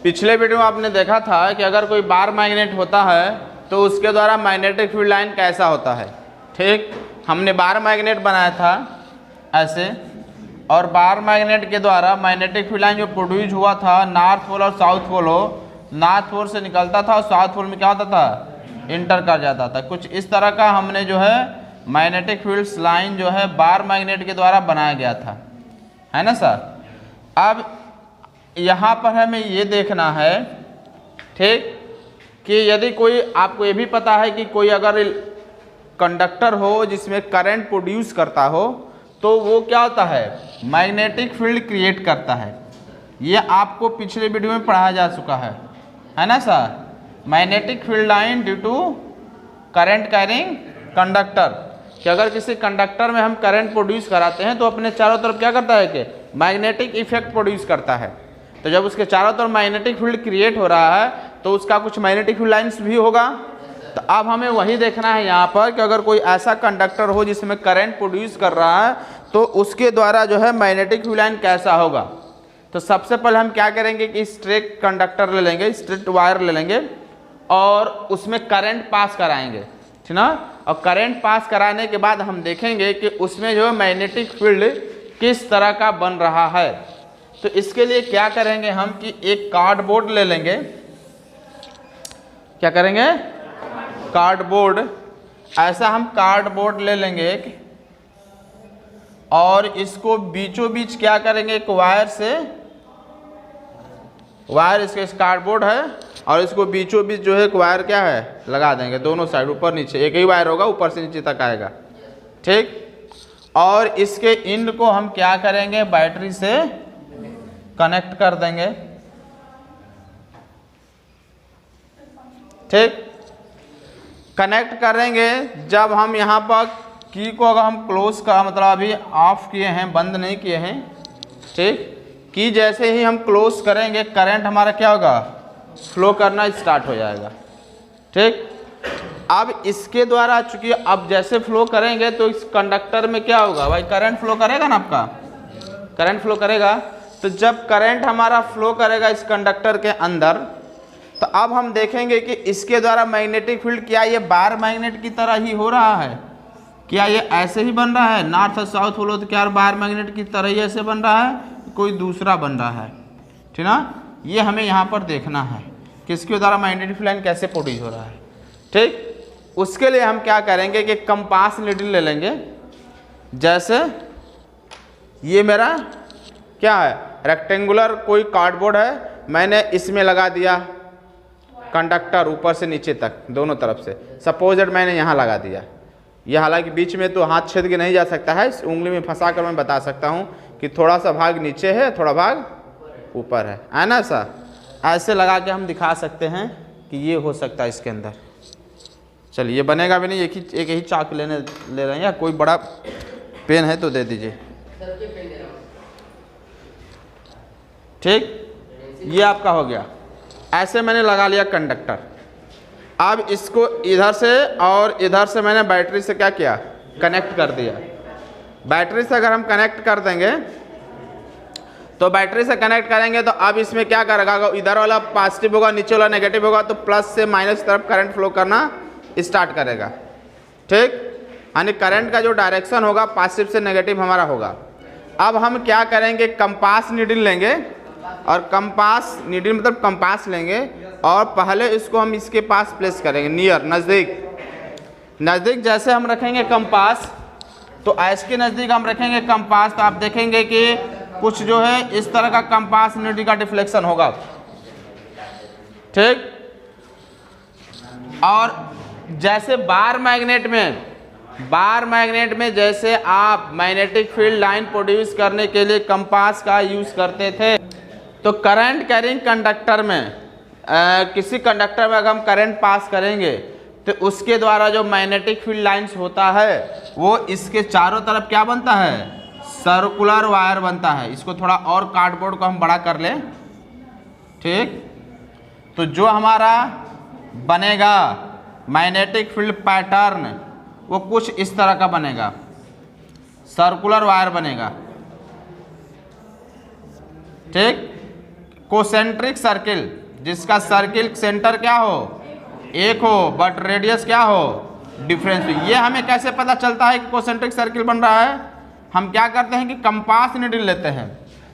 पिछले वीडियो में आपने देखा था कि अगर कोई बार मैग्नेट होता है तो उसके द्वारा मैग्नेटिक फील्ड लाइन कैसा होता है। ठीक, हमने बार मैग्नेट बनाया था ऐसे, और बार मैग्नेट के द्वारा मैग्नेटिक फील्ड लाइन जो प्रोड्यूस हुआ था, नॉर्थ पोल और साउथ पोल हो, नॉर्थ पोल से निकलता था और साउथ पोल में क्या होता था, इंटर कर जाता था। कुछ इस तरह का हमने जो है मैग्नेटिक फील्ड लाइन जो है बार मैग्नेट के द्वारा बनाया गया था, है ना सर। अब यहाँ पर हमें ये देखना है, ठीक, कि यदि कोई, आपको ये भी पता है कि कोई अगर कंडक्टर हो जिसमें करंट प्रोड्यूस करता हो तो वो क्या होता है, मैग्नेटिक फील्ड क्रिएट करता है। ये आपको पिछले वीडियो में पढ़ाया जा चुका है ना sir. Magnetic field line due to current carrying conductor, कि अगर किसी कंडक्टर में हम करंट प्रोड्यूस कराते हैं तो अपने चारों तरफ क्या करता है कि मैग्नेटिक इफेक्ट प्रोड्यूस करता है। तो जब उसके चारों तरफ मैग्नेटिक फील्ड क्रिएट हो रहा है तो उसका कुछ मैग्नेटिक फील्ड लाइंस भी होगा। तो अब हमें वही देखना है यहाँ पर कि अगर कोई ऐसा कंडक्टर हो जिसमें करंट प्रोड्यूस कर रहा है तो उसके द्वारा जो है मैग्नेटिक फील्ड लाइन कैसा होगा। तो सबसे पहले हम क्या करेंगे कि स्ट्रेट कंडक्टर ले लेंगे, स्ट्रेट वायर ले लेंगे और उसमें करंट पास कराएंगे, ठीक ना। और करंट पास कराने के बाद हम देखेंगे कि उसमें जो है मैग्नेटिक फील्ड किस तरह का बन रहा है। तो इसके लिए क्या करेंगे हम कि एक कार्डबोर्ड ले लेंगे। क्या करेंगे, कार्डबोर्ड, ऐसा हम कार्डबोर्ड ले लेंगे एक, और इसको बीचों बीच क्या करेंगे, एक वायर से, वायर इसके इस कार्डबोर्ड है और इसको बीचों बीच जो है एक वायर क्या है लगा देंगे, दोनों साइड, ऊपर नीचे, एक ही वायर होगा, ऊपर से नीचे तक आएगा। ठीक, और इसके इंड को हम क्या करेंगे, बैटरी से कनेक्ट कर देंगे। ठीक, कनेक्ट करेंगे। जब हम यहाँ पर की को अगर हम क्लोज का मतलब अभी ऑफ किए हैं, बंद नहीं किए हैं, ठीक, की जैसे ही हम क्लोज करेंगे करंट हमारा क्या होगा, फ्लो करना स्टार्ट हो जाएगा। ठीक, अब इसके द्वारा चूंकि अब जैसे फ्लो करेंगे तो इस कंडक्टर में क्या होगा भाई, करंट फ्लो करेगा ना, आपका करंट फ्लो करेगा। तो जब करंट हमारा फ्लो करेगा इस कंडक्टर के अंदर, तो अब हम देखेंगे कि इसके द्वारा मैग्नेटिक फील्ड क्या ये बार मैग्नेट की तरह ही हो रहा है, क्या ये ऐसे ही बन रहा है, नॉर्थ और साउथ बोलो तो क्या बार मैग्नेट की तरह ही ऐसे बन रहा है, कोई दूसरा बन रहा है, ठीक ना। ये हमें यहाँ पर देखना है कि इसके द्वारा मैग्नेटिक फील्ड लाइन कैसे प्रोड्यूस हो रहा है। ठीक, उसके लिए हम क्या करेंगे कि कंपास नीडल ले लेंगे। जैसे ये मेरा क्या है, रेक्टेंगुलर कोई कार्डबोर्ड है, मैंने इसमें लगा दिया कंडक्टर ऊपर से नीचे तक दोनों तरफ से। सपोज मैंने यहाँ लगा दिया, ये हालांकि बीच में तो हाथ छेद के नहीं जा सकता है, इस उंगली में फंसा कर मैं बता सकता हूँ कि थोड़ा सा भाग नीचे है, थोड़ा भाग ऊपर है ना सर। ऐसे लगा के हम दिखा सकते हैं कि ये हो सकता है इसके अंदर। चलिए, ये बनेगा भी नहीं, एक ही चाक ले रहे हैं, या कोई बड़ा पेन है तो दे दीजिए। ठीक, ये आपका हो गया। ऐसे मैंने लगा लिया कंडक्टर। अब इसको इधर से और इधर से मैंने बैटरी से क्या किया, कनेक्ट कर दिया। बैटरी से अगर हम कनेक्ट कर देंगे तो बैटरी से कनेक्ट करेंगे तो अब इसमें क्या करेगा, इधर वाला पॉजिटिव होगा, नीचे वाला नेगेटिव होगा, तो प्लस से माइनस तरफ करंट फ्लो करना स्टार्ट करेगा। ठीक, यानी करंट का जो डायरेक्शन होगा पॉजिटिव से नेगेटिव हमारा होगा। अब हम क्या करेंगे, कंपास नीडल लेंगे, और कंपास नीडल मतलब कंपास लेंगे और पहले इसको हम इसके पास प्लेस करेंगे, नियर, नज़दीक जैसे हम रखेंगे कंपास, तो ऐसे के नज़दीक हम रखेंगे कंपास, तो आप देखेंगे कि कुछ जो है इस तरह का कंपास नीडल का डिफ्लेक्शन होगा। ठीक, और जैसे बार मैग्नेट में जैसे आप मैग्नेटिक फील्ड लाइन प्रोड्यूस करने के लिए कंपास का यूज करते थे, तो करंट कैरिंग कंडक्टर में किसी कंडक्टर में अगर हम करंट पास करेंगे तो उसके द्वारा जो मैग्नेटिक फील्ड लाइंस होता है वो इसके चारों तरफ क्या बनता है, सर्कुलर वायर बनता है। इसको थोड़ा और कार्डबोर्ड को हम बड़ा कर लें। ठीक, तो जो हमारा बनेगा मैग्नेटिक फील्ड पैटर्न वो कुछ इस तरह का बनेगा, सर्कुलर वायर बनेगा। ठीक, कोसेंट्रिक सर्किल जिसका सर्किल सेंटर क्या हो, एक हो, बट रेडियस क्या हो, डिफरेंस हो। ये हमें कैसे पता चलता है कि कोसेंट्रिक सर्किल बन रहा है? हम क्या करते हैं कि कंपास नीडल लेते हैं।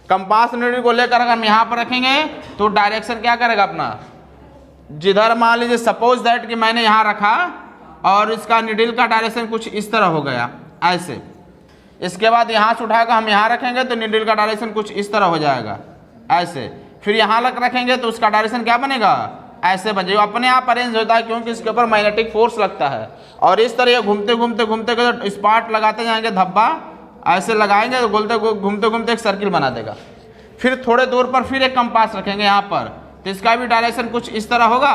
कंपास नीडल को लेकर अगर हम यहाँ पर रखेंगे तो डायरेक्शन क्या करेगा अपना, जिधर मान लीजिए सपोज दैट कि मैंने यहाँ रखा और इसका नीडल का डायरेक्शन कुछ इस तरह हो गया ऐसे, इसके बाद यहाँ से उठाकर हम यहाँ रखेंगे तो नीडल का डायरेक्शन कुछ इस तरह हो जाएगा ऐसे, फिर यहाँ लग रखेंगे तो उसका डायरेक्शन क्या बनेगा, ऐसे बन जाएगा। अपने आप अरेंज होता है क्योंकि इसके ऊपर मैग्नेटिक फोर्स लगता है। और इस तरह घूमते घूमते घूमते तो स्पार्ट लगाते जाएंगे, धब्बा ऐसे लगाएंगे तो घूमते घूमते एक सर्किल बना देगा। फिर थोड़े दूर पर फिर एक कंपास रखेंगे यहाँ पर, तो इसका भी डायरेक्शन कुछ इस तरह होगा।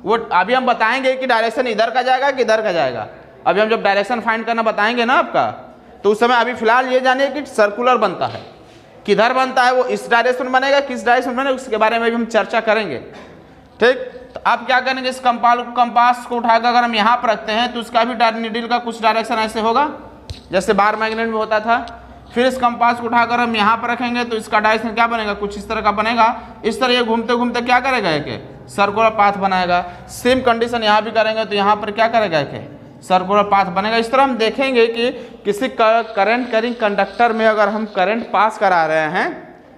वो अभी हम बताएंगे कि डायरेक्शन इधर का जाएगा कि इधर का जाएगा। अभी हम जब डायरेक्शन फाइंड करना बताएंगे ना आपका, तो उस समय अभी फिलहाल ये जानिए कि सर्कुलर बनता है, किधर बनता है, वो इस डायरेक्शन बनेगा, किस डायरेक्शन बनेगा, उसके बारे में भी हम चर्चा करेंगे। ठीक, तो आप क्या करेंगे, इस कंपास को उठाकर अगर हम यहाँ पर रखते हैं तो उसका भी नीडल का कुछ डायरेक्शन ऐसे होगा जैसे बार मैग्नेट में होता था। फिर इस कंपास को उठाकर हम यहाँ पर रखेंगे तो इसका डायरेक्शन क्या बनेगा, कुछ इस तरह का बनेगा। इस तरह ये घूमते घूमते क्या करेगा, एक सर्कुलर पाथ बनाएगा। सेम कंडीशन यहाँ भी करेंगे तो यहाँ पर क्या करेगा, एक सर्कुलर पाथ बनेगा। इस तरह हम देखेंगे कि किसी करंट कैरिंग कंडक्टर में अगर हम करंट पास करा रहे हैं,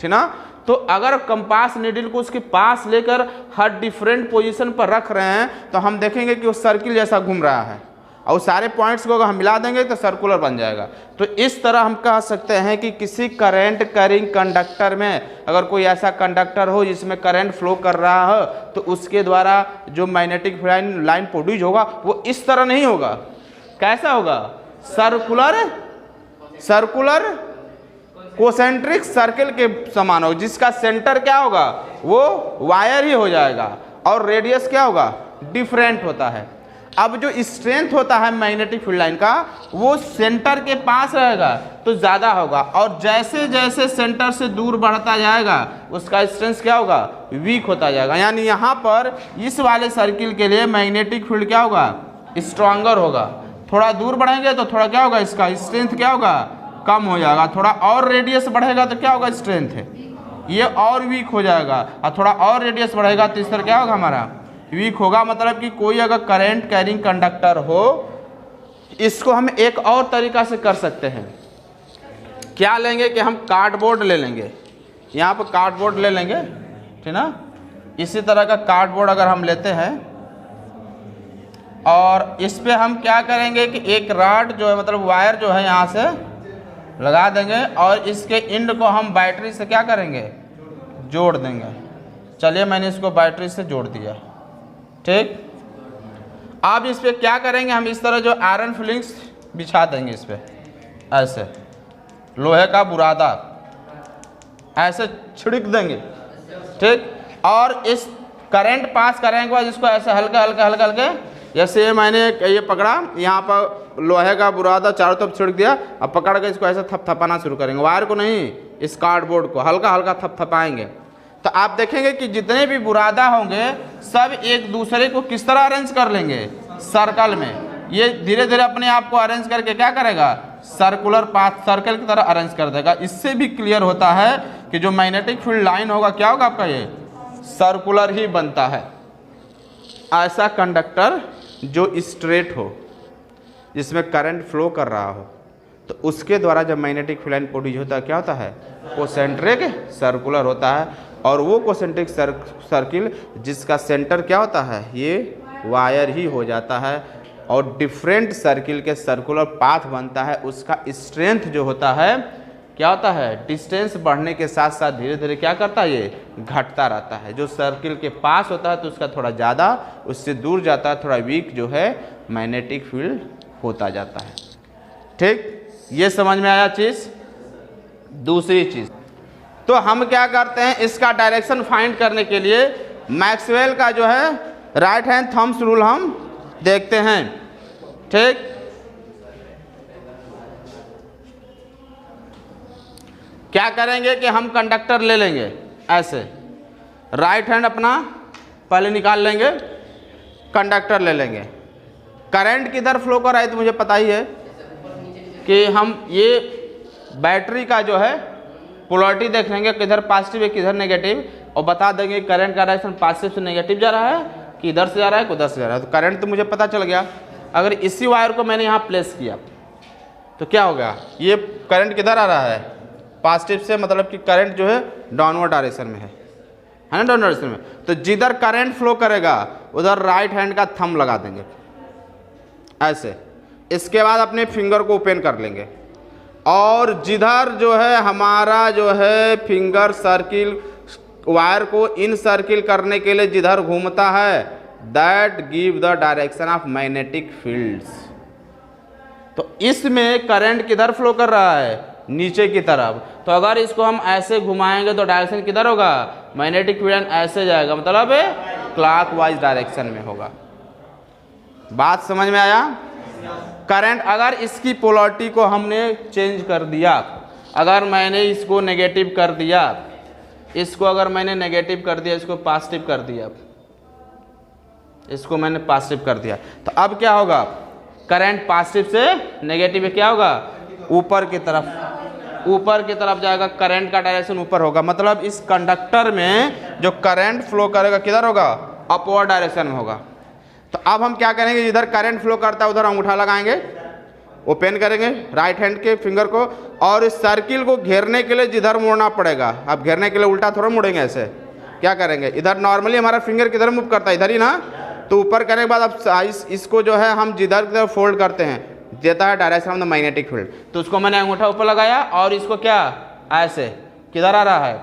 ठीक ना, तो अगर कंपास नीडल को उसके पास लेकर हर डिफरेंट पोजीशन पर रख रहे हैं तो हम देखेंगे कि वो सर्किल जैसा घूम रहा है, और सारे पॉइंट्स को अगर हम मिला देंगे तो सर्कुलर बन जाएगा। तो इस तरह हम कह सकते हैं कि किसी करंट कैरिंग कंडक्टर में अगर कोई ऐसा कंडक्टर हो जिसमें करंट फ्लो कर रहा हो तो उसके द्वारा जो मैग्नेटिक लाइन प्रोड्यूस होगा वो इस तरह नहीं होगा। कैसा होगा, सर्कुलर कोसेंट्रिक सर्किल के समान होगा, जिसका सेंटर क्या होगा, वो वायर ही हो जाएगा और रेडियस क्या होगा, डिफरेंट होता है। अब जो स्ट्रेंथ होता है मैग्नेटिक फील्ड लाइन का वो सेंटर के पास रहेगा तो ज़्यादा होगा, और जैसे जैसे सेंटर से दूर बढ़ता जाएगा उसका स्ट्रेंथ क्या होगा, वीक होता जाएगा। यानी यहाँ पर इस वाले सर्किल के लिए मैग्नेटिक फील्ड क्या होगा, स्ट्रांगर होगा। थोड़ा दूर बढ़ेंगे तो थोड़ा क्या होगा, इसका स्ट्रेंथ क्या होगा, कम हो जाएगा। थोड़ा और रेडियस बढ़ेगा तो क्या होगा, स्ट्रेंथ है ये और वीक हो जाएगा, और थोड़ा और रेडियस बढ़ेगा तो इस तरह क्या होगा, हमारा वीक होगा। मतलब कि कोई अगर करंट कैरिंग कंडक्टर हो, इसको हम एक और तरीका से कर सकते हैं। क्या लेंगे कि हम कार्डबोर्ड ले लेंगे, यहाँ पर कार्डबोर्ड ले लेंगे, ठीक ना। इसी तरह का कार्डबोर्ड अगर हम लेते हैं और इस पे हम क्या करेंगे कि एक रॉड जो है, मतलब वायर जो है यहाँ से लगा देंगे और इसके एंड को हम बैटरी से क्या करेंगे, जोड़ देंगे। चलिए मैंने इसको बैटरी से जोड़ दिया, ठीक। अब इस पे क्या करेंगे, हम इस तरह जो आयरन फिलिंग्स बिछा देंगे इस पे, ऐसे लोहे का बुरादा ऐसे छिड़क देंगे, ठीक। और इस करंट पास करेंगे बाद इसको ऐसे हल्का हल्का जैसे मैंने ये पकड़ा, यहाँ पर लोहे का बुरादा चारों तरफ छिड़क दिया, अब पकड़ के इसको ऐसे थपथपाना शुरू करेंगे। वायर को नहीं, इस कार्डबोर्ड को हल्का हल्का थपथपाएंगे तो आप देखेंगे कि जितने भी बुरादा होंगे सब एक दूसरे को किस तरह अरेंज कर लेंगे, सर्कल में। ये धीरे धीरे अपने आप को अरेंज करके क्या करेगा, सर्कुलर पाथ सर्कल की तरह अरेंज कर देगा। इससे भी क्लियर होता है कि जो मैग्नेटिक फील्ड लाइन होगा क्या होगा आपका, ये सर्कुलर ही बनता है। ऐसा कंडक्टर जो स्ट्रेट हो, जिसमें करंट फ्लो कर रहा हो, तो उसके द्वारा जब मैग्नेटिक फील्ड लाइन प्रोड्यूस होता है क्या होता है, कोसेंट्रिक सर्कुलर होता है। और वो कोसेंट्रिक सर्किल जिसका सेंटर क्या होता है, ये वायर ही हो जाता है और डिफरेंट सर्किल के सर्कुलर पाथ बनता है। उसका स्ट्रेंथ जो होता है क्या होता है, डिस्टेंस बढ़ने के साथ साथ धीरे धीरे क्या करता है, ये घटता रहता है। जो सर्किल के पास होता है तो उसका थोड़ा ज़्यादा, उससे दूर जाता है थोड़ा वीक जो है मैग्नेटिक फील्ड होता जाता है, ठीक। ये समझ में आया चीज़। दूसरी चीज़, तो हम क्या करते हैं, इसका डायरेक्शन फाइंड करने के लिए मैक्सवेल का जो है राइट हैंड थंब्स रूल हम देखते हैं, ठीक। क्या करेंगे कि हम कंडक्टर ले लेंगे ऐसे, राइट हैंड अपना पहले निकाल लेंगे, कंडक्टर ले लेंगे। करंट किधर फ्लो कर रहा है तो मुझे पता ही है कि हम ये बैटरी का जो है पोलैरिटी देख लेंगे, किधर पॉजिटिव है किधर नेगेटिव। और बता देंगे करंट का डायरेक्शन पॉजिटिव से नेगेटिव जा रहा है कि इधर से जा रहा है कि उधर से जा रहा है। तो करंट तो मुझे पता चल गया। अगर इसी वायर को मैंने यहाँ प्लेस किया तो क्या होगा, ये करंट किधर आ रहा है, पॉजिटिव से, मतलब कि करंट जो है डाउनवर्ड डायरेक्शन में है ना, डाउनवर्ड डायरेक्शन में। तो जिधर करंट फ्लो करेगा उधर राइट हैंड का थंब लगा देंगे ऐसे। इसके बाद अपने फिंगर को ओपन कर लेंगे और जिधर जो है हमारा जो है फिंगर सर्किल वायर को इन सर्किल करने के लिए जिधर घूमता है, that give the direction of magnetic fields. तो इसमें करंट किधर फ्लो कर रहा है, नीचे की तरफ। तो अगर इसको हम ऐसे घुमाएंगे तो डायरेक्शन किधर होगा, मैग्नेटिक फील्ड ऐसे जाएगा, मतलब क्लॉकवाइज डायरेक्शन में होगा। बात समझ में आया। करंट अगर इसकी पोलैरिटी को हमने चेंज कर दिया, अगर मैंने इसको नेगेटिव कर दिया, इसको अगर मैंने नेगेटिव कर दिया, इसको पॉजिटिव कर दिया, इसको मैंने पॉजिटिव कर दिया, तो अब क्या होगा, करंट पॉजिटिव से नेगेटिव में क्या होगा, ऊपर की तरफ जाएगा। करंट का डायरेक्शन ऊपर होगा, मतलब इस कंडक्टर में जो करंट फ्लो करेगा किधर होगा, अपवर्ड डायरेक्शन में होगा। तो अब हम क्या करेंगे, जिधर करंट फ्लो करता है उधर अंगूठा लगाएंगे, ओपन करेंगे राइट हैंड के फिंगर को, और इस सर्किल को घेरने के लिए जिधर मोड़ना पड़ेगा, अब घेरने के लिए उल्टा थोड़ा मुड़ेंगे, ऐसे क्या करेंगे, इधर नॉर्मली हमारा फिंगर किधर मूव करता है, इधर ही ना। तो ऊपर करने के बाद अब इसको जो है हम जिधर किधर फोल्ड करते हैं, देता है direction of the magnetic field. तो उसको मैंने अंगूठा ऊपर लगाया और इसको क्या ऐसे किधर आ रहा है,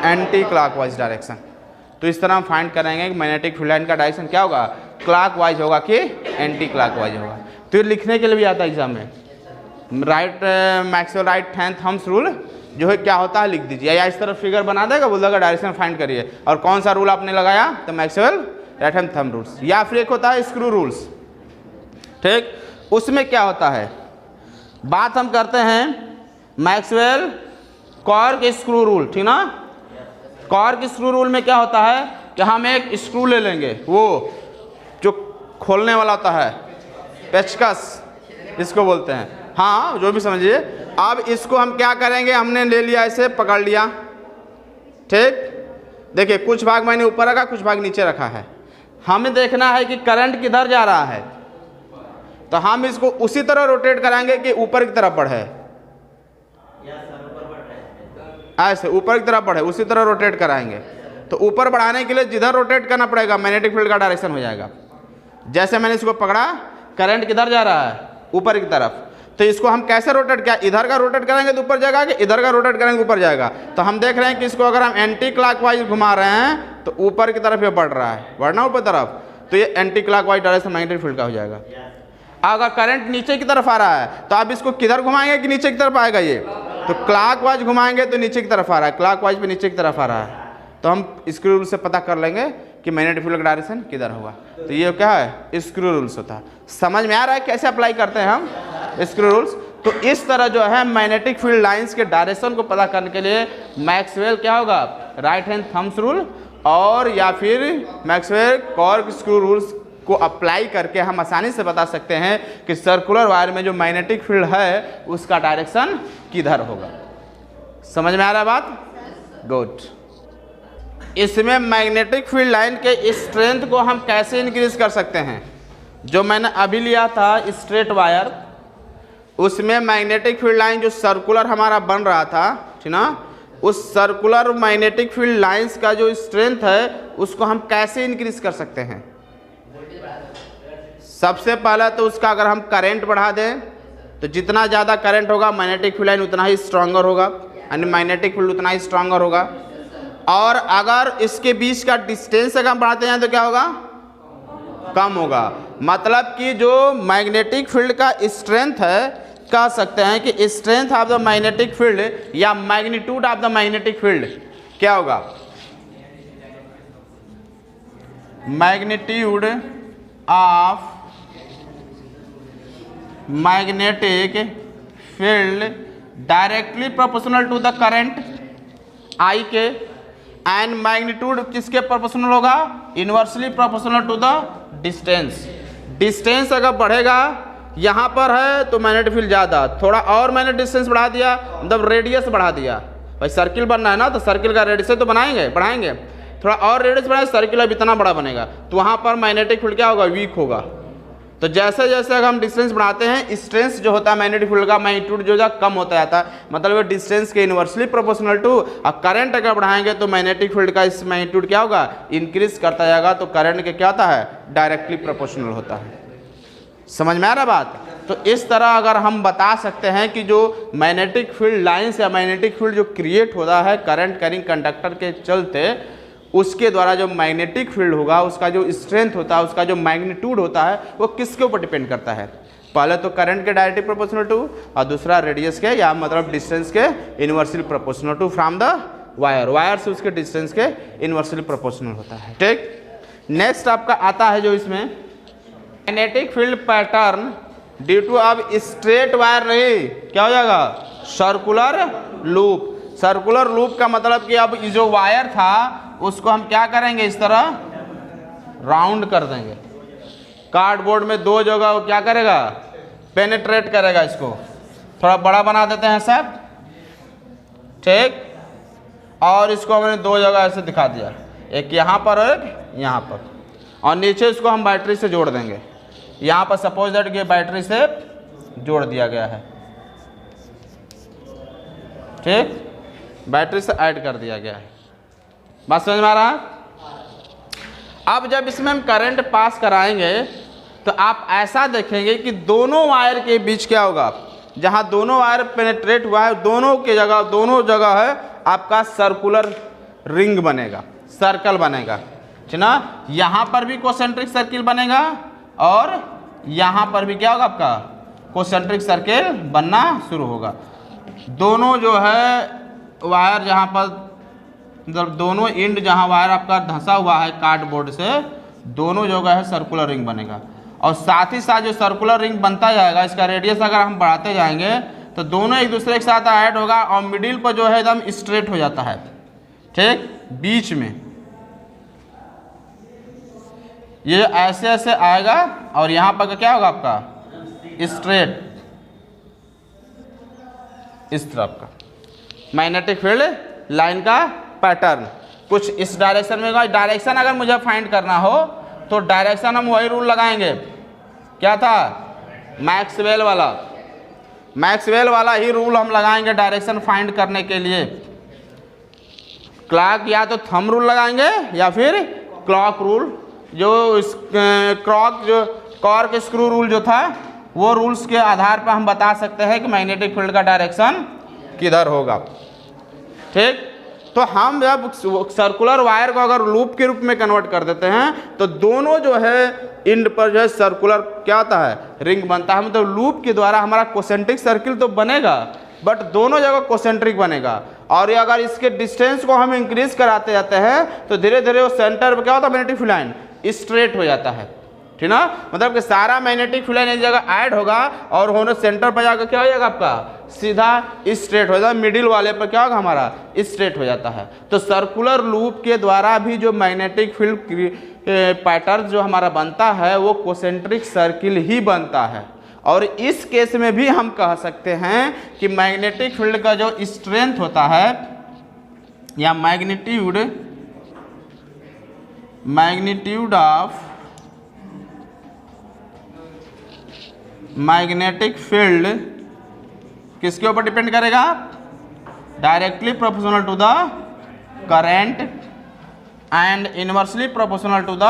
एंटी क्लॉकवाइज डायरेक्शन। तो इस तरह हम फाइंड करेंगे कि मैग्नेटिक फील्ड लाइन का डायरेक्शन क्या होगा, क्लॉकवाइज होगा कि एंटी क्लॉकवाइज होगा। तो ये लिखने के लिए भी आता है एग्जाम में, Maxwell right hand thumbs rule जो है क्या होता है लिख दीजिए, या इस तरफ फिगर बना देगा, बोलेगा डायरेक्शन फाइंड करिए, और कौन सा रूल आपने लगाया, तो Maxwell right hand thumb rules, या फिर एक होता है स्क्रू रूल्स। ठीक, उसमें क्या होता है, बात हम करते हैं मैक्सवेल कॉर्क स्क्रू रूल, ठीक ना। कॉर्क स्क्रू रूल में क्या होता है कि हम एक स्क्रू ले लेंगे, वो जो खोलने वाला होता है, पेचकस इसको बोलते हैं, हाँ जो भी समझिए। अब इसको हम क्या करेंगे, हमने ले लिया, ऐसे पकड़ लिया, ठीक। देखिए कुछ भाग मैंने ऊपर रखा, कुछ भाग नीचे रखा है। हमें देखना है कि करंट किधर जा रहा है, तो हम इसको उसी तरह रोटेट कराएंगे कि ऊपर की तरफ बढ़े, ऐसे ऊपर की तरफ बढ़े, उसी तरह रोटेट कराएंगे। तो ऊपर बढ़ाने के लिए जिधर रोटेट करना पड़ेगा मैग्नेटिक फील्ड का डायरेक्शन हो जाएगा। जैसे मैंने इसको पकड़ा, करंट किधर जा रहा है, ऊपर की तरफ, तो इसको हम कैसे रोटेट किया, इधर का रोटेट करेंगे तो ऊपर जाएगा, कि इधर का रोटेट करेंगे ऊपर जाएगा। तो हम देख रहे हैं कि इसको अगर हम एंटी क्लॉकवाइज घुमा रहे हैं तो ऊपर की तरफ ये बढ़ रहा है, बढ़ना ऊपर तरफ, तो ये anti clockwise direction magnetic field का हो जाएगा। अगर करंट नीचे की तरफ आ रहा है तो आप इसको किधर घुमाएंगे कि नीचे की तरफ आएगा, ये तो क्लॉकवाइज घुमाएंगे तो नीचे की तरफ आ रहा है, क्लॉकवाइज पे नीचे की तरफ आ रहा है। तो हम स्क्रू रूल से पता कर लेंगे कि मैग्नेटिक फील्ड का डायरेक्शन किधर होगा। तो ये क्या है, स्क्रू रूल्स होता है। समझ में आ रहा है कैसे अप्लाई करते हैं हम स्क्रू रूल्स। तो इस तरह जो है मैग्नेटिक फील्ड लाइंस के डायरेक्शन को पता करने के लिए मैक्सवेल क्या होगा, राइट हैंड थंब्स रूल, और या फिर मैक्सवेल कॉर्क स्क्रू रूल्स को अप्लाई करके हम आसानी से बता सकते हैं कि सर्कुलर वायर में जो मैग्नेटिक फील्ड है उसका डायरेक्शन किधर होगा। समझ में आ रहा है बात, गुड। इसमें मैग्नेटिक फील्ड लाइन के स्ट्रेंथ को हम कैसे इंक्रीज कर सकते हैं, जो मैंने अभी लिया था स्ट्रेट वायर, उसमें मैग्नेटिक फील्ड लाइन जो सर्कुलर हमारा बन रहा था, ठीक ना, उस सर्कुलर मैग्नेटिक फील्ड लाइंस का जो स्ट्रेंथ है उसको हम कैसे इंक्रीज कर सकते हैं। सबसे पहला तो उसका अगर हम करंट बढ़ा दें तो जितना ज़्यादा करंट होगा मैग्नेटिक फील्ड लाइन उतना ही स्ट्रांगर होगा, यानी मैग्नेटिक फील्ड उतना ही स्ट्रांगर होगा। और अगर इसके बीच का डिस्टेंस अगर हम बढ़ाते हैं तो क्या होगा, कम होगा। मतलब कि जो मैग्नेटिक फील्ड का स्ट्रेंथ है, कह सकते हैं कि strength of the magnetic field या magnitude of the magnetic field क्या होगा, magnitude of magnetic field directly proportional to the current I के, एंड मैग्नीट्यूड किसके प्रोपोर्शनल होगा, inversely proportional to the distance. Distance अगर बढ़ेगा, यहाँ पर है तो मैग्नेटिक फील्ड ज़्यादा, थोड़ा और मैंने डिस्टेंस बढ़ा दिया, मतलब रेडियस बढ़ा दिया, भाई सर्किल बनना है ना, तो सर्किल का रेडियस तो बढ़ाएंगे, थोड़ा और रेडियस बढ़ाएं, सर्किल अब इतना बड़ा बनेगा, तो वहाँ पर मैग्नेटिक फील्ड क्या होगा, वीक होगा। तो जैसे जैसे अगर हम डिस्टेंस बढ़ाते हैं, स्ट्रेंथ जो होता है मैग्नेटिक फील्ड का मैग्नीट्यूड जो है कम होता जाता है, मतलब डिस्टेंस के इनवर्सली प्रोपोर्शनल टू। और करंट अगर बढ़ाएंगे तो मैग्नेटिक फील्ड का इस मैग्नीट्यूड क्या होगा, इंक्रीज करता जाएगा, तो करंट के क्या होता है, डायरेक्टली प्रोपोर्शनल होता है। समझ में आ रहा बात? तो इस तरह अगर हम बता सकते हैं कि जो मैग्नेटिक फील्ड लाइंस या मैग्नेटिक फील्ड जो क्रिएट होता है करंट कैरिंग कंडक्टर के चलते, उसके द्वारा जो मैग्नेटिक फील्ड होगा, उसका जो स्ट्रेंथ होता है, उसका जो मैग्नीट्यूड होता है, वो किसके ऊपर डिपेंड करता है, पहले तो करंट के डायरेक्टली प्रोपोर्शनल टू, और दूसरा रेडियस के या मतलब डिस्टेंस के inversely proportional to from the wire से उसके डिस्टेंस के इनवर्सली प्रोपोर्शनल होता है। ठीक, नेक्स्ट आपका आता है जो इसमें magnetic field pattern due to, अब स्ट्रेट वायर नहीं, क्या हो जाएगा, सर्कुलर लूप। सर्कुलर लूप का मतलब कि अब जो वायर था उसको हम क्या करेंगे, इस तरह राउंड कर देंगे। कार्डबोर्ड में दो जगह क्या करेगा, पेनिट्रेट करेगा, इसको थोड़ा बड़ा बना देते हैं सब। ठीक, और इसको हमने दो जगह ऐसे दिखा दिया, एक यहाँ पर और एक यहाँ पर, और नीचे इसको हम बैटरी से जोड़ देंगे। यहाँ पर सपोज दैट कि बैटरी से जोड़ दिया गया है, ठीक, बैटरी से ऐड कर दिया गया है। बात समझ में आ रहा है? अब जब इसमें हम करंट पास कराएंगे तो आप ऐसा देखेंगे कि दोनों वायर के बीच क्या होगा, जहाँ दोनों वायर पेनिट्रेट हुआ है, दोनों जगह है आपका सर्कुलर रिंग बनेगा, सर्कल बनेगा, ठीक ना। यहाँ पर भी कोसेंट्रिक सर्किल बनेगा और यहाँ पर भी क्या होगा, आपका कोसेंट्रिक सर्किल बनना शुरू होगा। दोनों जो है वायर जहाँ पर, मतलब दोनों एंड जहाँ वायर आपका धंसा हुआ है कार्डबोर्ड से, दोनों जगह है सर्कुलर रिंग बनेगा। और साथ ही साथ जो सर्कुलर रिंग बनता जाएगा, इसका रेडियस अगर हम बढ़ाते जाएंगे तो दोनों एक दूसरे के साथ ऐड होगा, और मिडिल पर जो है एकदम स्ट्रेट हो जाता है। ठीक, बीच में ये ऐसे ऐसे आएगा और यहाँ पर क्या होगा आपका स्ट्रेट, इस तरफ का मैग्नेटिक फील्ड लाइन का पैटर्न कुछ इस डायरेक्शन में होगा। डायरेक्शन अगर मुझे फाइंड करना हो तो डायरेक्शन हम वही रूल लगाएंगे, क्या था, मैक्सवेल वाला ही रूल हम लगाएंगे डायरेक्शन फाइंड करने के लिए। क्लॉक या तो थंब रूल लगाएंगे या फिर क्लॉक रूल, जो कॉर्क स्क्रू रूल जो था, वो रूल्स के आधार पर हम बता सकते हैं कि मैग्नेटिक फील्ड का डायरेक्शन किधर होगा। ठीक, तो हम जब सर्कुलर वायर को अगर लूप के रूप में कन्वर्ट कर देते हैं तो दोनों जो है एंड पर जो है सर्कुलर क्या होता है, रिंग बनता है। मतलब लूप के द्वारा हमारा कोसेंट्रिक सर्किल तो बनेगा, बट दोनों जगह कोसेंट्रिक बनेगा। और ये अगर इसके डिस्टेंस को हम इंक्रीज कराते जाते हैं तो धीरे धीरे वो सेंटर पर क्या होता है, मैग्नेटिक फील्ड लाइन स्ट्रेट हो जाता है, ठीक ना। मतलब कि सारा मैग्नेटिक फील्ड लाइन एक जगह ऐड होगा और होने सेंटर पर जाकर क्या हो जाएगा, आपका सीधा स्ट्रेट हो जाता है। मिडिल वाले पर क्या होगा, हमारा स्ट्रेट हो जाता है। तो सर्कुलर लूप के द्वारा भी जो मैग्नेटिक फील्ड पैटर्न जो हमारा बनता है वो कोसेंट्रिक सर्किल ही बनता है। और इस केस में भी हम कह सकते हैं कि मैग्नेटिक फील्ड का जो स्ट्रेंथ होता है या मैग्नीट्यूड ऑफ मैग्नेटिक फील्ड किसके ऊपर डिपेंड करेगा, directly proportional to the current and inversely proportional to the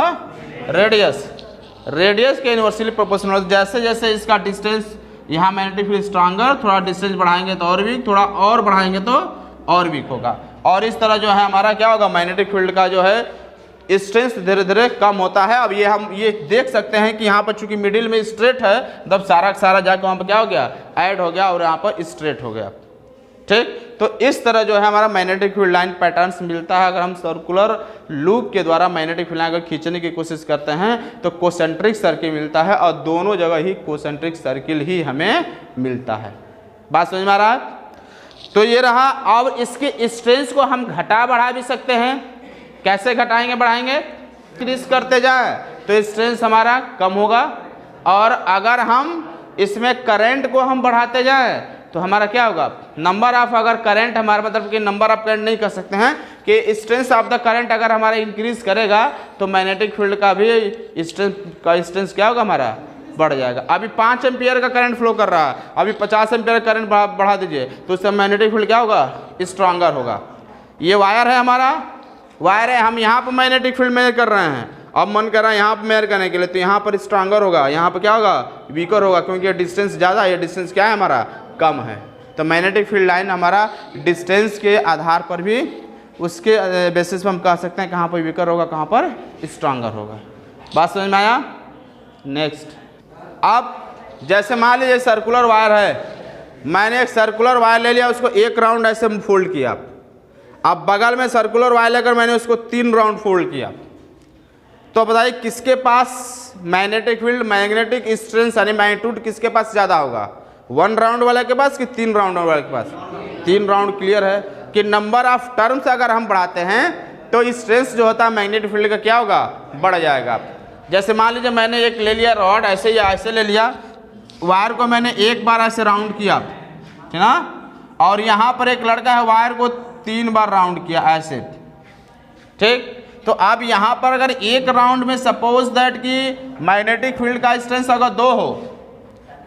radius के इनवर्सली प्रोपोर्शनल। जैसे जैसे इसका डिस्टेंस, यहाँ मैग्नेटिक फील्ड स्ट्रांगर, थोड़ा डिस्टेंस बढ़ाएंगे तो और वीक, थोड़ा और बढ़ाएंगे तो और वीक होगा। और इस तरह जो है हमारा क्या होगा, मैग्नेटिक फील्ड का जो है स्ट्रेंथ धीरे धीरे कम होता है। अब ये हम ये देख सकते हैं कि यहाँ पर चूंकि मिडिल में स्ट्रेट है, तब सारा का सारा जाकर वहाँ पर क्या हो गया, ऐड हो गया और यहाँ पर स्ट्रेट हो गया। ठीक, तो इस तरह जो है हमारा मैग्नेटिक फील्ड लाइन पैटर्न्स मिलता है। अगर हम सर्कुलर लूप के द्वारा मैग्नेटिक फील्ड लाइन को खींचने की कोशिश करते हैं तो कोसेंट्रिक सर्किल मिलता है, और दोनों जगह ही कोसेंट्रिक सर्किल ही हमें मिलता है। बात समझ में आ रहा है? तो ये रहा। अब इसके स्ट्रेंथ को हम घटा बढ़ा भी सकते हैं। कैसे घटाएंगे बढ़ाएंगे, इंक्रीज करते जाए तो स्ट्रेंथ हमारा कम होगा, और अगर हम इसमें करंट को हम बढ़ाते जाएं तो हमारा क्या होगा, नंबर ऑफ, अगर करंट हमारा मतलब कि नंबर ऑफ करंट नहीं कर सकते हैं कि स्ट्रेंथ ऑफ द करंट अगर हमारा इंक्रीज करेगा तो मैग्नेटिक फील्ड का भी स्ट्रेंथ क्या होगा, हमारा बढ़ जाएगा। अभी 5 एम्पियर का करंट फ्लो कर रहा है, अभी 50 एम्पियर का करंट बढ़ा दीजिए तो उससे मैग्नेटिक फील्ड क्या होगा, स्ट्रांगर होगा। ये वायर है हमारा, वायर है, हम यहाँ पर मैग्नेटिक फील्ड मेजर कर रहे हैं, अब मन कर रहा है यहाँ पर मेजर करने के लिए, तो यहाँ पर स्ट्रांगर होगा, यहाँ पर क्या होगा, वीकर होगा, क्योंकि ये डिस्टेंस ज़्यादा है, ये डिस्टेंस क्या है हमारा, कम है। तो मैग्नेटिक फील्ड लाइन हमारा डिस्टेंस के आधार पर भी उसके बेसिस पर हम कह सकते हैं कहाँ पर वीकर होगा, कहाँ पर स्ट्रांगर होगा। बात समझ में आया। नेक्स्ट, अब जैसे मान लीजिए सर्कुलर वायर है, मैंने एक सर्कुलर वायर ले लिया, उसको एक राउंड ऐसे फोल्ड किया, अब बगल में सर्कुलर वायर लेकर मैंने उसको 3 राउंड फोल्ड किया, तो बताइए किसके पास मैग्नेटिक फील्ड, मैग्नेटिक स्ट्रेंथ यानी मैग्नीट्यूड किसके पास ज़्यादा होगा, 1 राउंड वाले के पास कि 3 राउंड वाले के पास। 3 राउंड क्लियर है कि नंबर ऑफ टर्म्स अगर हम बढ़ाते हैं तो स्ट्रेंथ जो होता है मैग्नेटिक फील्ड का क्या होगा, बढ़ जाएगा। जैसे मान लीजिए मैंने एक ले लिया रॉड, ऐसे या ऐसे ले लिया, वायर को मैंने एक बार ऐसे राउंड किया, ठीक ना, और यहाँ पर एक लड़का है, वायर को 3 बार राउंड किया ऐसे, ठीक। तो अब यहाँ पर अगर एक राउंड में सपोज दैट कि मैग्नेटिक फील्ड का स्ट्रेंथ अगर 2 हो,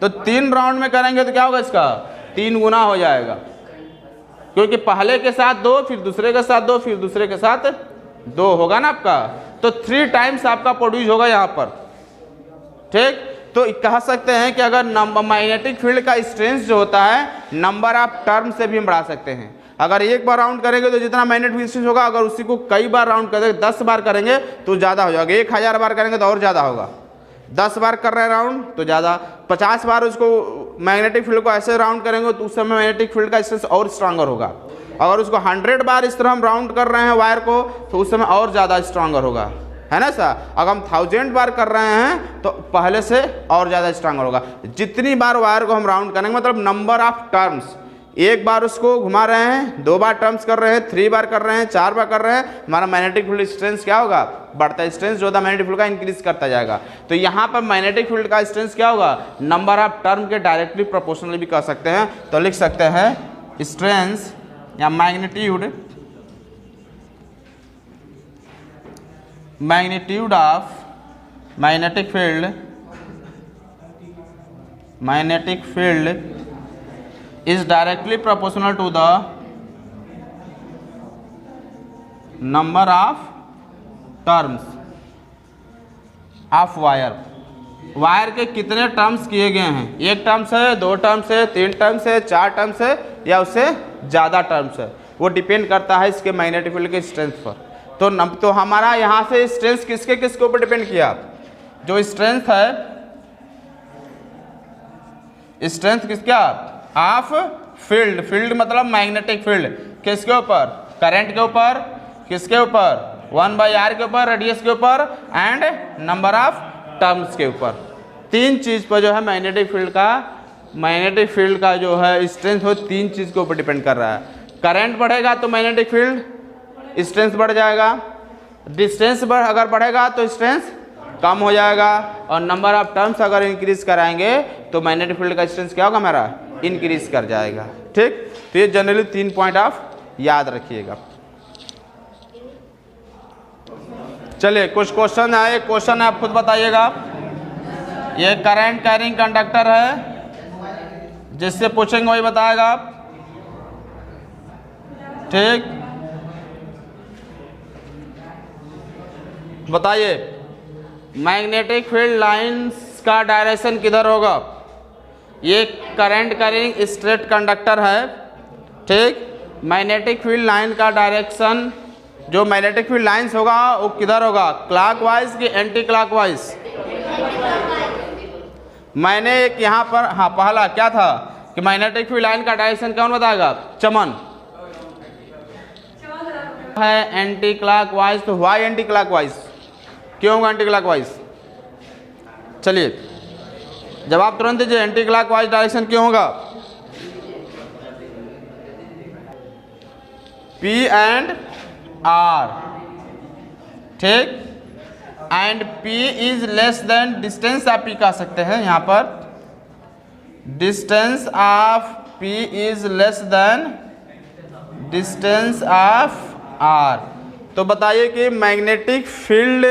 तो 3 राउंड में करेंगे तो क्या होगा, इसका 3 गुना हो जाएगा, क्योंकि पहले के साथ 2, फिर दूसरे के साथ 2, फिर दूसरे के साथ 2 होगा ना आपका, तो 3 टाइम्स आपका प्रोड्यूस होगा यहाँ पर, ठीक। तो कह सकते हैं कि अगर मैग्नेटिक फील्ड का स्ट्रेंथ जो होता है नंबर ऑफ टर्म से भी हम बढ़ा सकते हैं। अगर एक बार राउंड करेंगे तो जितना मैग्नेटिक स्ट्रेंथ होगा, अगर उसी को कई बार राउंड करेंगे, 10 बार करेंगे तो ज़्यादा हो जाएगा, 1000 बार करेंगे तो और ज़्यादा होगा, 10 बार कर रहे हैं राउंड तो ज़्यादा, 50 बार उसको मैग्नेटिक फील्ड को ऐसे राउंड करेंगे तो उस समय मैग्नेटिक फील्ड का स्ट्रेंथ और स्ट्रांगर होगा। अगर उसको 100 बार इस तरह हम राउंड कर रहे हैं वायर को तो उस समय और ज़्यादा स्ट्रांगर होगा, है ना सर। अगर हम 1000 बार कर रहे हैं तो पहले से और ज़्यादा स्ट्रांगर होगा। जितनी बार वायर को हम राउंड करेंगे, मतलब नंबर ऑफ टर्म्स, एक बार उसको घुमा रहे हैं, 2 बार टर्म्स कर रहे हैं, 3 बार कर रहे हैं, 4 बार कर रहे हैं, हमारा मैग्नेटिक फील्ड स्ट्रेंथ क्या होगा, बढ़ता है। स्ट्रेंथ जो होता है मैग्नेटिक फील्ड का इंक्रीज करता जाएगा। तो यहाँ पर मैग्नेटिक फील्ड का स्ट्रेंथ क्या होगा, नंबर ऑफ टर्म के डायरेक्टली प्रोपोर्शनली भी कह सकते हैं। तो लिख सकते हैं स्ट्रेंथ या magnitude of magnetic field is directly proportional to the number of terms of wire। Wire के कितने टर्म्स किए गए हैं, 1 टर्म्स है, 2 टर्म्स है, 3 टर्म्स है, 4 टर्म्स है या उससे ज़्यादा टर्म्स है, वो डिपेंड करता है इसके मैग्नेटिक फील्ड के स्ट्रेंथ पर। तो हमारा यहाँ से स्ट्रेंथ किसके ऊपर डिपेंड किया, जो स्ट्रेंथ है, स्ट्रेंथ किसका, ऑफ फील्ड, फील्ड मतलब मैग्नेटिक फील्ड, किसके ऊपर, करंट के ऊपर, किसके ऊपर, 1/r के ऊपर, रेडियस के ऊपर एंड नंबर ऑफ टर्म्स के ऊपर। 3 चीज़ पर जो है मैग्नेटिक फील्ड का जो है स्ट्रेंथ हो 3 चीज़ के ऊपर डिपेंड कर रहा है। करंट बढ़ेगा तो मैग्नेटिक फील्ड स्ट्रेंथ बढ़ जाएगा, डिस्टेंस अगर बढ़ेगा तो स्ट्रेंथ कम हो जाएगा, और नंबर ऑफ टर्म्स अगर इंक्रीज कराएंगे तो मैग्नेटिक फील्ड का स्ट्रेंथ क्या होगा, हमारा इंक्रीज कर जाएगा, ठीक। तो ये जनरली 3 पॉइंट आप याद रखिएगा। चलिए कुछ क्वेश्चन आए, क्वेश्चन आप खुद बताइएगा। ये करंट कैरिंग कंडक्टर है, जिससे पूछेंगे वही बताएगा आप, ठीक। बताइए मैग्नेटिक फील्ड लाइंस का डायरेक्शन किधर होगा। ये करंट कैरिंग स्ट्रेट कंडक्टर है, ठीक। मैग्नेटिक फील्ड लाइन का डायरेक्शन, जो मैग्नेटिक फील्ड लाइंस होगा वो किधर होगा, क्लॉकवाइज कि एंटी क्लॉकवाइज। मैंने एक यहाँ पर, हाँ पहला क्या था कि मैग्नेटिक फील्ड लाइन का डायरेक्शन कौन बताएगा, चमन है एंटी क्लॉकवाइज। तो वाई एंटी क्लॉकवाइज, क्यों होगा एंटी क्लॉकवाइज, चलिए जवाब तुरंत दीजिए, एंटी क्लॉकवाइज डायरेक्शन क्यों होगा, P एंड R, ठीक। And P is less than distance, आप P कह सकते हैं यहाँ पर, distance of P is less than distance of R। तो बताइए कि मैग्नेटिक फील्ड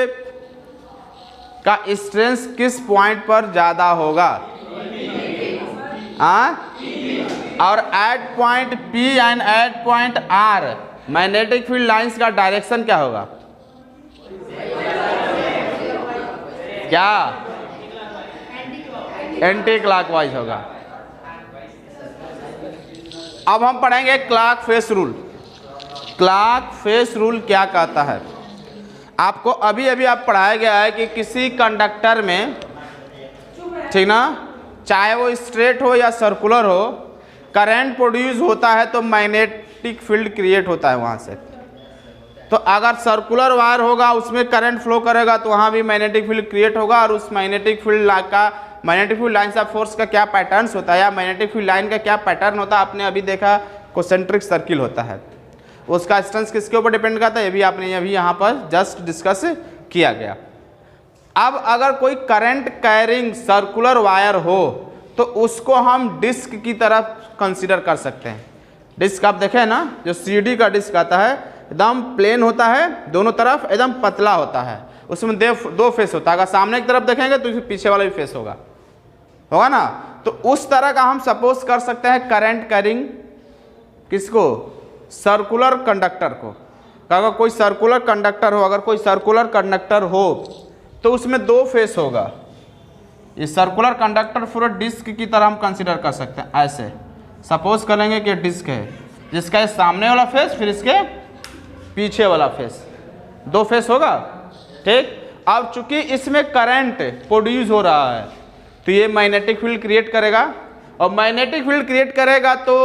का स्ट्रेंथ किस पॉइंट पर ज़्यादा होगा? और at point P and at point R magnetic field lines का डायरेक्शन क्या होगा? क्या? एंटी क्लॉकवाइज होगा। अब हम पढ़ेंगे clock face rule. Clock face rule क्या कहता है? आपको अभी अभी आप पढ़ाया गया है कि किसी कंडक्टर में, ठीक ना, चाहे वो स्ट्रेट हो या सर्कुलर हो, करंट प्रोड्यूस होता है तो मैग्नेटिक फील्ड क्रिएट होता है वहाँ से। तो अगर सर्कुलर वायर होगा उसमें करंट फ्लो करेगा तो वहाँ भी मैग्नेटिक फील्ड क्रिएट होगा। और उस magnetic field lines of force का क्या पैटर्न्स होता है या मैग्नेटिक फील्ड लाइन का क्या पैटर्न होता है, आपने अभी देखा कॉन्सेंट्रिक सर्किल होता है। उसका स्ट्रेंथ किसके ऊपर डिपेंड करता है, ये भी आपने अभी यहाँ पर जस्ट डिस्कस किया गया। अब अगर कोई करंट कैरिंग सर्कुलर वायर हो तो उसको हम डिस्क की तरफ कंसीडर कर सकते हैं। डिस्क आप देखें ना, जो सीडी का डिस्क आता है एकदम प्लेन होता है, दोनों तरफ एकदम पतला होता है, उसमें दो फेस होता है। अगर सामने की तरफ देखेंगे तो पीछे वाला भी फेस होगा ना। तो उस तरह का हम सपोज कर सकते हैं करंट कैरिंग किसको? सर्कुलर कंडक्टर को। अगर कोई सर्कुलर कंडक्टर हो तो उसमें दो फेस होगा। ये सर्कुलर कंडक्टर पूरा डिस्क की तरह हम कंसीडर कर सकते हैं। ऐसे सपोज करेंगे कि डिस्क है जिसका ये सामने वाला फेस, फिर इसके पीछे वाला फेस, दो फेस होगा, ठीक। अब चूंकि इसमें करंट प्रोड्यूस हो रहा है तो ये मैग्नेटिक फील्ड क्रिएट करेगा, और मैग्नेटिक फील्ड क्रिएट करेगा तो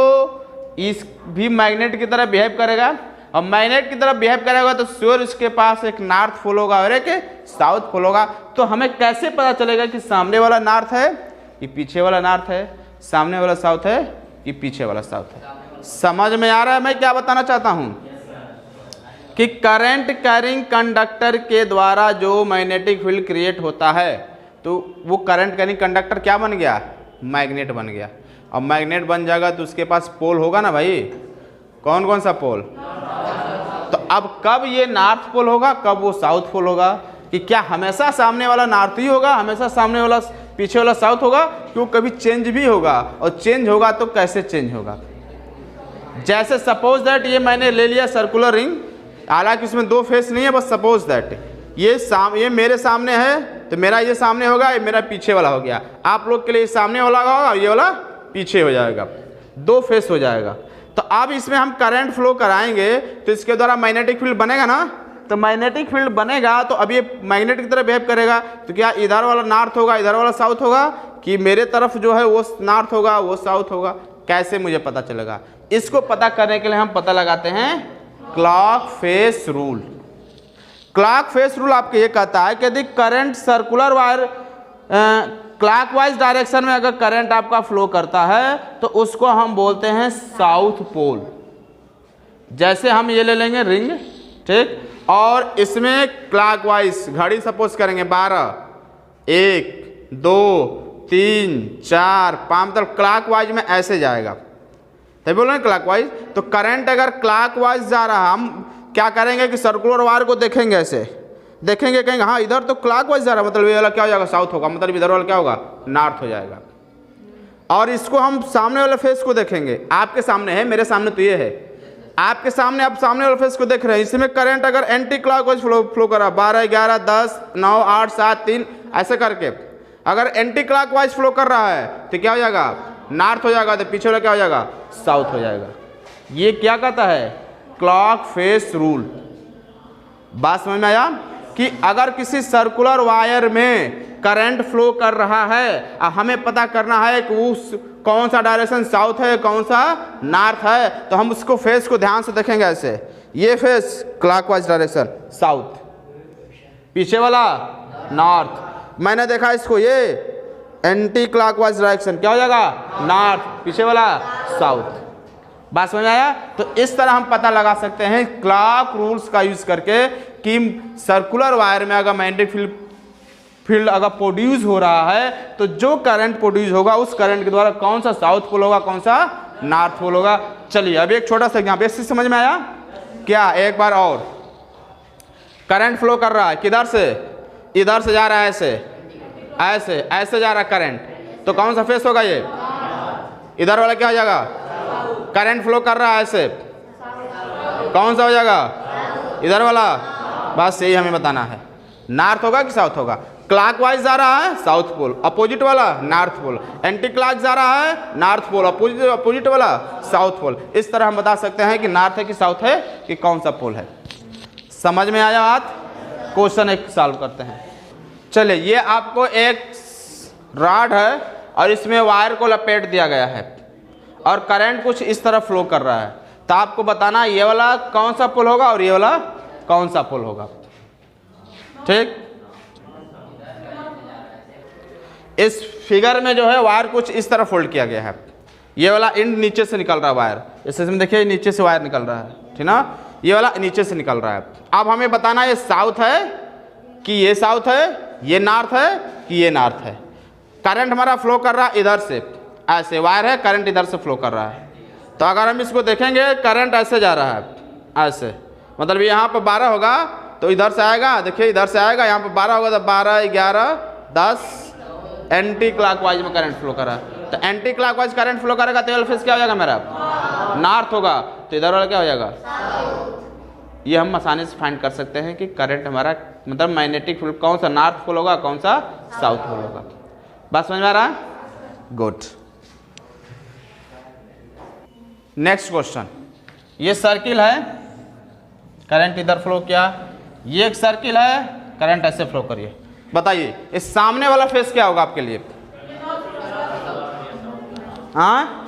इस भी मैग्नेट की तरह बिहेव करेगा, और मैग्नेट की तरह बिहेव करेगा तो श्योर इसके पास एक नॉर्थ पोल होगा और एक साउथ पोल होगा। तो हमें कैसे पता चलेगा कि सामने वाला नॉर्थ है कि पीछे वाला नॉर्थ है, सामने वाला साउथ है कि पीछे वाला साउथ है? समझ में आ रहा है मैं क्या बताना चाहता हूं? कि करंट कैरिंग कंडक्टर के द्वारा जो मैग्नेटिक फील्ड क्रिएट होता है तो वो करंट कैरिंग कंडक्टर क्या बन गया? मैग्नेट बन गया। और मैग्नेट बन जाएगा तो उसके पास पोल होगा ना भाई, कौन कौन सा पोल? तो अब कब ये नॉर्थ पोल होगा, कब वो साउथ पोल होगा? कि क्या हमेशा सामने वाला नॉर्थ ही होगा, हमेशा सामने वाला पीछे वाला साउथ होगा? क्यों कभी चेंज भी होगा, और चेंज होगा तो कैसे चेंज होगा? जैसे सपोज दैट ये मैंने ले लिया सर्कुलर रिंग, हालांकि इसमें दो फेस नहीं है, बस सपोज दैट ये मेरे सामने है तो मेरा ये सामने होगा, ये मेरा पीछे वाला हो गया। आप लोग के लिए सामने वाला होगा, ये वाला पीछे हो जाएगा, दो फेस हो जाएगा। तो अब इसमें हम करंट फ्लो कराएंगे तो इसके द्वारा मैग्नेटिक फील्ड बनेगा ना। तो मैग्नेटिक फील्ड बनेगा तो अब ये मैग्नेट की तरह बिहेव करेगा, तो क्या इधर वाला नॉर्थ होगा इधर वाला साउथ होगा, कि मेरे तरफ जो है वो नॉर्थ होगा वो साउथ होगा? कैसे मुझे पता चलेगा? इसको पता करने के लिए हम पता लगाते हैं clock face rule. Clock face rule आपको ये कहता है कि यदि current circular wire clockwise direction में अगर करंट आपका फ्लो करता है तो उसको हम बोलते हैं साउथ पोल। जैसे हम ये ले लेंगे रिंग, ठीक, और इसमें क्लॉकवाइज घड़ी सपोज करेंगे 12, 1, 2, 3, 4, 5, मतलब क्लॉकवाइज में ऐसे जाएगा, तभी बोल रहे हैं क्लॉकवाइज। तो करंट अगर क्लॉकवाइज जा रहा, हम क्या करेंगे कि सर्कुलर वायर को देखेंगे, ऐसे देखेंगे, कहेंगे हाँ इधर तो क्लॉकवाइज जा रहा है, मतलब ये वाला क्या हो जाएगा? साउथ होगा, मतलब इधर वाला क्या होगा? नॉर्थ हो जाएगा। और इसको हम सामने वाले फेस को देखेंगे, आपके सामने है, मेरे सामने तो ये है, आपके सामने, आप सामने वाले फेस को देख रहे हैं, इसमें करंट अगर एंटी क्लॉकवाइज फ्लो कर रहा, 12, 11, 10, 9, 8, 7, 3 ऐसे करके अगर एंटी क्लॉकवाइज फ्लो कर रहा है तो क्या हो जाएगा? नॉर्थ हो जाएगा। तो पीछे वाला क्या हो जाएगा? साउथ हो जाएगा। ये क्या कहता है? Clock face rule. बात समझ में आया? कि अगर किसी सर्कुलर वायर में करंट फ्लो कर रहा है, हमें पता करना है कि उस कौन सा डायरेक्शन साउथ है कौन सा नॉर्थ है, तो हम उसको फेस को ध्यान से देखेंगे। ऐसे ये फेस क्लॉकवाइज डायरेक्शन साउथ, पीछे वाला नॉर्थ। मैंने देखा इसको, ये एंटी क्लॉकवाइज डायरेक्शन क्या हो जाएगा? नॉर्थ, पीछे वाला साउथ। बात समझ में आया? तो इस तरह हम पता लगा सकते हैं क्लॉक रूल्स का यूज करके कि सर्कुलर वायर में अगर मैग्नेटिक फील्ड अगर प्रोड्यूस हो रहा है तो जो करंट प्रोड्यूस होगा उस करंट के द्वारा कौन सा साउथ पोल होगा कौन सा नॉर्थ पोल होगा। चलिए अब एक छोटा सा एग्जाम्पल, इससे समझ में आया क्या? एक बार और, करंट फ्लो कर रहा है किधर से? इधर से जा रहा है, ऐसे ऐसे ऐसे जा रहा है करंट, तो कौन सा फेस होगा ये? इधर वाला क्या हो जाएगा? करंट फ्लो कर रहा है ऐसे, कौन सा हो जाएगा? इधर वाला। बस यही हमें बताना है, नॉर्थ होगा कि साउथ होगा। क्लॉकवाइज जा रहा है साउथ पोल, अपोजिट वाला नॉर्थ पोल। एंटी क्लॉक जा रहा है नॉर्थ पोल, अपोजिट वाला साउथ पोल। इस तरह हम बता सकते हैं कि नॉर्थ है कि साउथ है कि कौन सा पोल है। समझ में आया बात? क्वेश्चन एक सॉल्व करते हैं। चलिए, ये आपको एक रॉड है और इसमें वायर को लपेट दिया गया है और करंट कुछ इस तरह फ्लो कर रहा है, तो आपको बताना ये वाला कौन सा पोल होगा और ये वाला कौन सा पोल होगा। ठीक, इस फिगर में जो है वायर कुछ इस तरह फोल्ड किया गया है। ये वाला एंड नीचे से निकल रहा है वायर, इसमें देखिए नीचे से वायर निकल रहा है, ठीक ना? ये वाला नीचे से निकल रहा है। अब हमें बताना ये साउथ है कि ये साउथ है, ये नॉर्थ है कि ये नॉर्थ है। करंट हमारा फ्लो कर रहा है इधर से, ऐसे वायर है, करंट इधर से फ्लो कर रहा है। तो अगर हम इसको देखेंगे, करंट ऐसे जा रहा है, ऐसे, मतलब यहाँ पर 12 होगा तो इधर से आएगा, देखिए इधर से आएगा, यहाँ पर 12 होगा तो 12, 11, 10 एंटी क्लॉकवाइज में करंट फ्लो कर रहा है। तो एंटी क्लॉकवाइज करंट फ्लो करेगा तो ये फेस क्या हो जाएगा मेरा? नॉर्थ होगा। तो इधर वाला क्या हो जाएगा? ये हम आसानी से फाइंड कर सकते हैं कि करंट हमारा मतलब मैग्नेटिक फील्ड कौन सा नॉर्थ पोल होगा, कौन सा साउथ पोल होगा। बात समझ में आ रहा है? गुड। नेक्स्ट क्वेश्चन, ये सर्किल है, करंट इधर फ्लो किया, ये एक सर्किल है, करंट ऐसे फ्लो करिए। बताइए इस सामने वाला फेस क्या होगा आपके लिए? हाँ,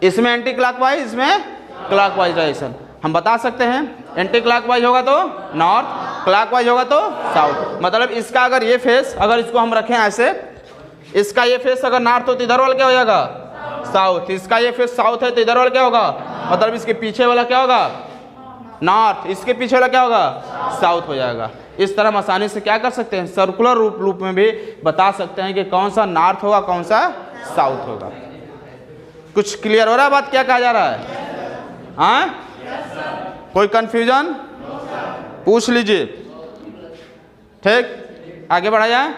इसमें एंटी क्लॉकवाइज, इसमें क्लॉकवाइज डायरेक्शन। हम बता सकते हैं एंटी क्लॉकवाइज होगा तो नॉर्थ, क्लॉकवाइज होगा तो साउथ। मतलब इसका अगर ये फेस, अगर इसको हम रखें ऐसे, इसका ये फेस अगर नॉर्थ हो तो इधर वाला क्या हो जाएगा? साउथ। इसका ये फेस साउथ है तो इधर वाला क्या होगा? मतलब इसके पीछे वाला क्या होगा? नॉर्थ। इसके पीछे वाला क्या होगा? साउथ हो जाएगा। इस तरह हम आसानी से क्या कर सकते हैं? सर्कुलर रूप में भी बता सकते हैं कि कौन सा नॉर्थ होगा, कौन सा साउथ होगा। कुछ क्लियर हो रहा है बात? क्या कहा जा रहा है? हाँ, कोई कंफ्यूजन? पूछ लीजिए। ठीक, आगे बढ़ा जाए।